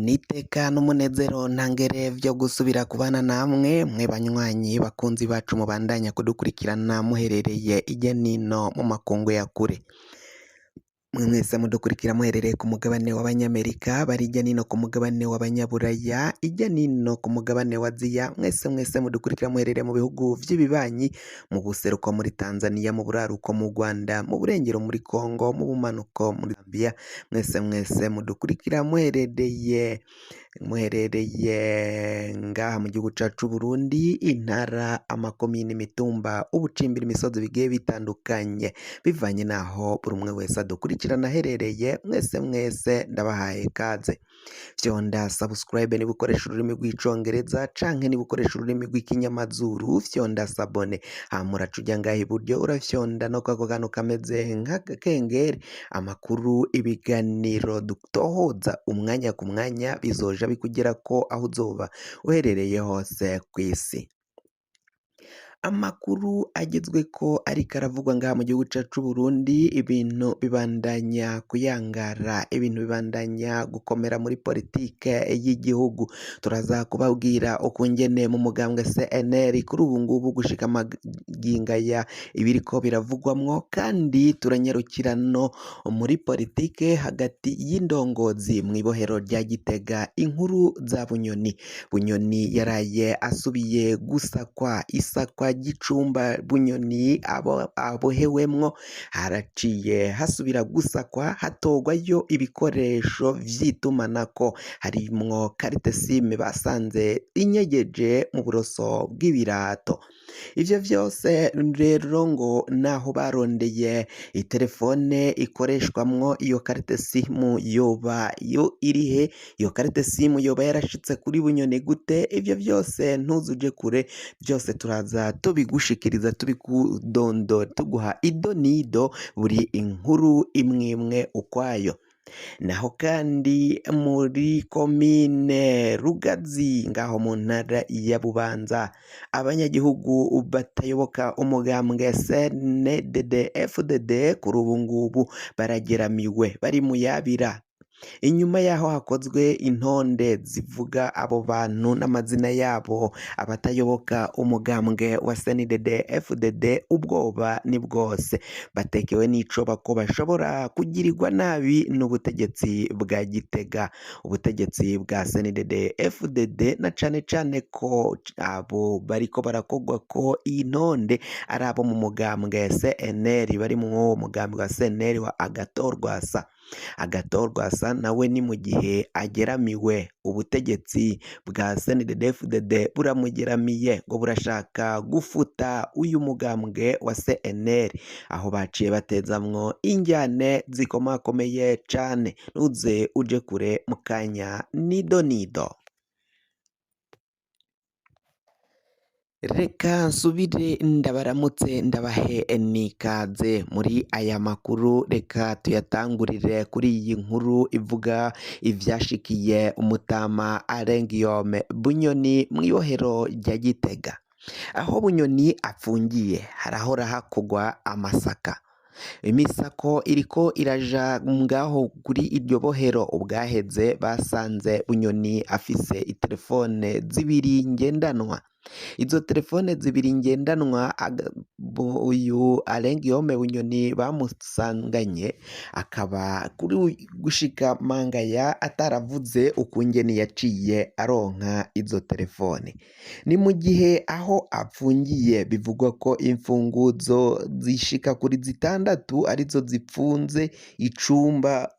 Niteka n'umunezero ntangere vyo gusubira kubana namwe mwe banywanyi bakunzi bacu mubandanya kudukurikirana muherereye irya nino mu makungu ya kure. Mwe mwese mudukurikira muherereye ku mugabane w'abanyamerika, bari irya nino ku mugabane w'abanyaburaya, irya nino ku mugabane wa Aziya, mwese mudukurikira muherereye mu bihugu vy'ibibanyi, mu buseruko muri Tanzania, mu buraruko mu Rwanda, mu burengero muri Kongo, mu bumanuko muri Zambia, mwese mudukurikira muherereye ngaha mu gihugu cacu Burundi, intara, amakomine, imitumba, ubucimbira, imisozi bigiye bitandukanye, bivanye naho buri umwe wese adukurikirana aherereye. Mwese ndabahaye kaze. Fyonda subscribe niba ukoresha ururimi rw'icongereza canke niba ukoresha ururimi rw'ikinyamazuru, fyonda sabone, hama uraca uja ngaha iburyo urafyonda no kwako kantu kameze nk'agakengeri, amakuru, ibiganiro dutohoza umwanya ku mwanya bizoja bikugerako aho uzoba uherereye hose kw'isi. Amakuru agezweko ariko aravugwa ngaha mu gihugu cacu Burundi, ibintu bibandanya kuyangara, ibintu bibandanya gukomera muri politike y'igihugu. Turaza kubabwira ukungene mu mugambwe CNL kuri ubu ngubu gushika magingo aya ibiriko biravugwamwo, kandi turanyarukira no muri politike hagati y'indongozi mw'ibohero rya Gitega. Inkuru za Bunyoni yaraye asubiye gusakwa, isakwa ry'icumba Bunyoni abohewemwo, haraciye hasubira gusakwa hatogwayo ibikoresho vy'itumanako, harimwo carte SIM basanze inyegeje mu buroso bw'ibirato. Ivyo vyose rero ngo naho barondeye itelefone ikoreshwamwo iyo carte SIM yoba yo irihe, iyo carte SIM yoba yarashitse kuri Bunyoni gute? Ivyo vyose ntuzuje kure, byose turaza tubigushikiriza, tubikudondora, tuguha ido nido buri inkuru imwe ukwayo. Naho kandi muri komine Rugazi ngaho mu ntara ya Bubanza, abanyagihugu batayoboka umugambwe CNDD-FDD kuri ubu ngubu barageramiwe, bari mu yabira. Inyuma yaho hakozwe intonde zivuga abo bantu n'amazina yabo, abatayoboka umugambwe wa CNDD-FDD ubwoba ni bwose, batekewe n'icoba ko bashobora kugirirwa nabi n'ubutegetsi bwa Gitega, ubutegetsi bwa CNDD-FDD, na cane ko abo bariko barakogwa ko intonde ari abo mu mugambwe CNL, bari mu mugambwe wa CNL wa Agathon Rwasa nawe ni mu gihe ageramiwe. Ubutegetsi bwa CNDD-FDD buramugeramiye ngo burashaka gufuta uyu mugambwe wa CNL, aho baciye batezamwo injyane zikomakomeye cane. Nuze uje kure mu kanya nido. Reka nsubire ndabaramutse ndabahe nikaze muri aya makuru. Reka tuyatangurire kuri iyi nkuru ivuga ivyashikiye umutama Guillaume Bunyoni mw'ibohero rya Gitega. Aho Bunyoni apfungiye harahora hakogwa amasaka, imisako iriko iraja ngaho kuri iryo bohero. Ubwaheze basanze Bunyoni afise itelefone zibiri ngendanwa. Izo telefone zibiri ngendanwa uyu Guillaume Bunyoni bamusanganye, akaba kuri gushika mangaya ataravuze ukungene yaciye aronka izo telefone. Ni mu gihe aho apfungiye bivugwa ko imfunguzo zishika kuri 6 arizo zipfunze icumba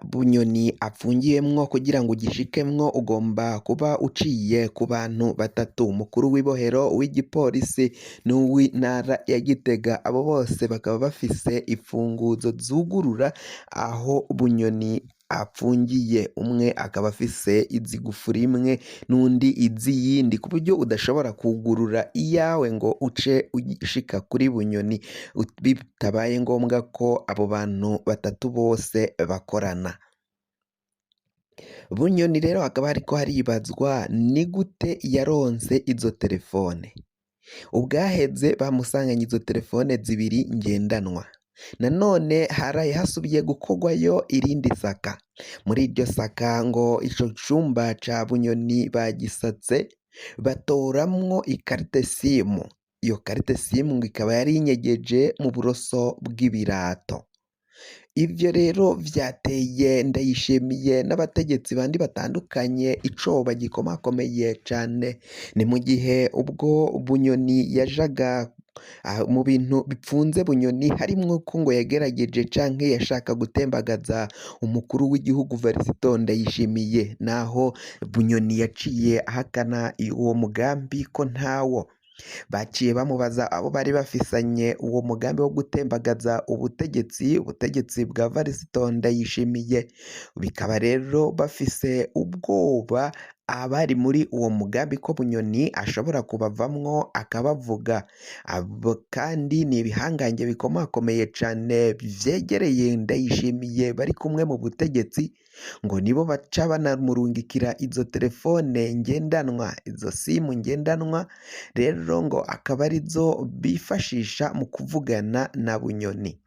Bunyoni apfungiyemwo. Kugira ngo ugishikemwo ugomba kuba uciye ku bantu 3: umukuru w'ibohero, w'igipolisi, n'uw'intara ya Gitega. Abo bose bakaba bafise imfunguzo zugurura aho Bunyoni apfungiye. Umwe akaba afise izigufuri imwe n'undi iziyindi, ku buryo udashobora kugurura iyawe ngo uce ushika kuri Bunyoni, bitabaye ngombwa ko abo bantu 3 bose bakorana. Bunyoni rero hakaba hariko haribazwa ni gute yaronse izo telefone. Ubwaheze bamusanganye izo telefone zibiri ngendanwa, nanone haraye hasubiye gukorwayo irindi saka, muri iryo saka ngo ico cumba ca Bunyoni bagisatse batoramwo ikarite simu, iyo karite simu ngo ikaba yari inyegeje mu buroso bw'ibirato. Ivyo rero vyateye Ndayishimiye n'abategetsi bandi batandukanye icoba gikomakomeye cane, ni mu gihe ubwo Bunyoni yajaga mu bintu bipfunze Bunyoni harimwo ko ngo yagerageje canke yashaka gutembagaza umukuru w'igihugu Varisito Ndayishimiye, naho Bunyoni yaciye ahakana uwo mugambi ko ntawo. Baciye bamubaza abo bari bafisanye uwo mugambi wo gutembagaza ubutegetsi bwa Varisito Ndayishimiye, bikaba rero bafise ubwoba abari muri uwo mugambi ko Bunyoni ashobora kubavamwo akabavuga. Abo kandi ni ibihangange bikomakomeye cane vyegereye Ndayishimiye bari kumwe mu butegetsi, ngo nibo baca banamurungikira izo telefone ngendanwa, izo simu ngendanwa rero ngo akaba arizo bifashisha mu kuvugana na Bunyoni.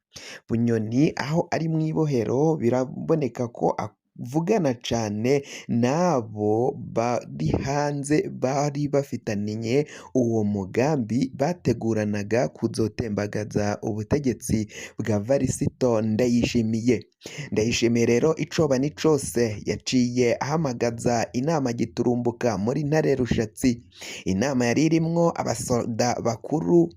Bunyoni aho ari mw'ibohero biraboneka ko avugana cane n'abo bari hanze bari bafitaniye uwo mugambi bateguranaga kuzotembagaza ubutegetsi bwa Varisito Ndayishimiye. Ndayishimiye rero icoba ni cose yaciye ahamagaza inama giturumbuka muri ntare rushatsi, inama yari irimwo abasoda bakuru,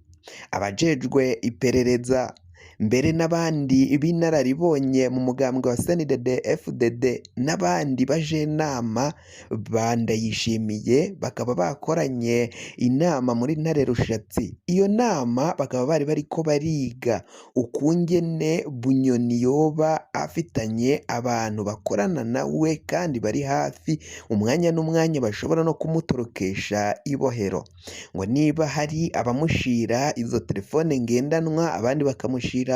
abajejwe iperereza, mbere n'abandi b'inararibonye mu mugambwe wa CNDD-FDD n'abandi bajenama ba Ndayishimiye, bakaba bakoranye inama muri ntare rushatsi. Iyo nama bakaba bari bariko bariga ukungene Bunyoni yoba afitanye abantu bakorana nawe kandi bari hafi umwanya n'umwanya bashobora no kumutorokesha ibohero, ngo niba hari abamushira izo telefone ngendanwa abandi bakamushira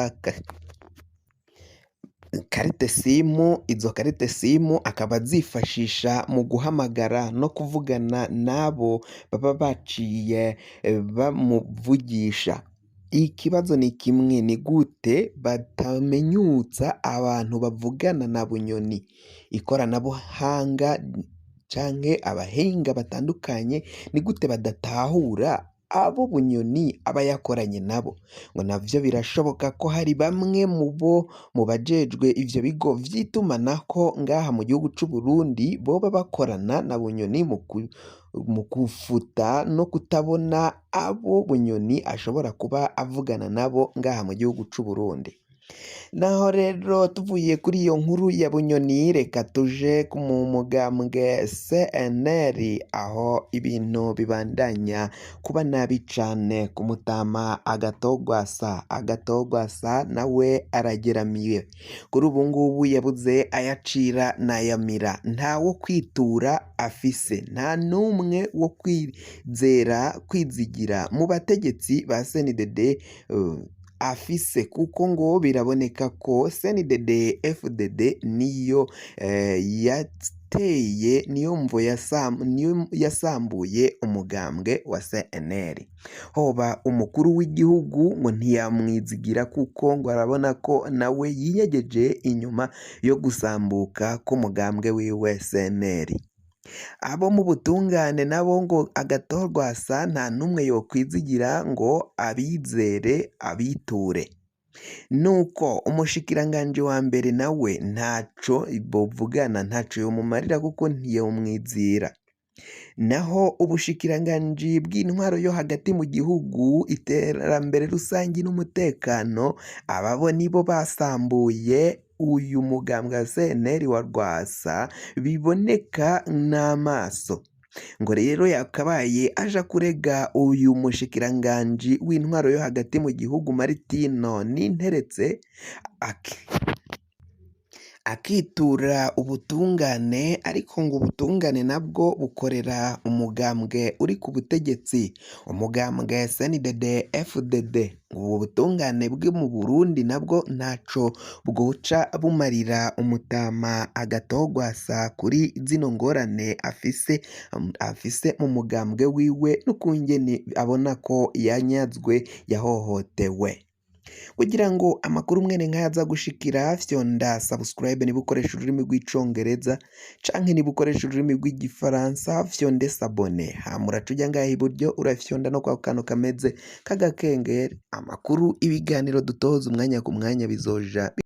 karite simu, izo karite simu akaba azifashisha mu guhamagara no kuvugana n'abo baba baciye bamuvugisha. Ikibazo ni kimwe, ni gute batamenyutsa abantu bavugana na Bunyoni? Ikoranabuhanga canke abahinga batandukanye ni gute badatahura abo Bunyoni aba yakoranye nabo? Ngo navyo birashoboka ko hari bamwe mu bajejwe ivyo bigo vy'itumanaho ngaha mu gihugu c'u Burundi boba bakorana na Bunyoni mu kufuta no kutabona abo Bunyoni ashobora kuba avugana nabo ngaha mu gihugu c'u Burundi. Naho rero tuvuye kuri iyo nkuru ya Bunyoni, reka tuje mu mugambwe CNL, aho ibintu bibandanya kuba nabi cane ku Mutama Agatogwasa nawe arageramiwe. Kuri ubu ngubu yabuze ayacira n'ayamira, ntawo kwitura afise, nta n'umwe wo kwizigira mu bategetsi ba CNDD afise, kuko ngo biraboneka ko CNDD-FDD niyo yateye, niyo mvo yasambuye umugambwe wa CNL. Hoba umukuru w'igihugu ngo ntiyamwizigira, kuko ngo arabona ko nawe yinyegeje inyuma yo gusambuka k'umugambwe wiwe CNL. Abo mu butungane nabo ngo Agatogwasa nta n'umwe yokwizigira ngo abizere abiture, nuko umushikiranganji wa mbere nawe ntaco bovugana, ntaco yomumarira kuko ntiyomwizira. Naho ubushikiranganji bw'intwaro yo hagati mu gihugu, iterambere rusangi n'umutekano, ababo nibo basambuye uyu mugambwe wa CNL wa Rwasa biboneka n'amaso. Ngo rero yakabaye aja kurega uyu mushikiranganji w'intwaro yo hagati mu gihugu Maritino Ninteretse akitura ubutungane, ariko ngo ubutungane nabwo bukorera umugambwe uri ku butegetsi, umugambwe CNDD-FDD. Ubu butungane bwe mu Burundi nabwo ntaco bwoca bumarira Umutama Agatogwasa kuri zino ngorane afise mu mugambwe wiwe, n'ukungene abona ko yanyazwe, yahohotewe. kugira ngo amakuru mwene nk'aya aza gushikira fyonda subscribe niba ukoresha ururimi rw'icongereza canke niba ukoresha ururimi rw'igifaransa fyonde sabone hama uraca uja ngaha iburyo urafyonda no kwa kantu kameze k'agakengeri amakuru ibiganiro dutoza umwanya ku mwanya bizoja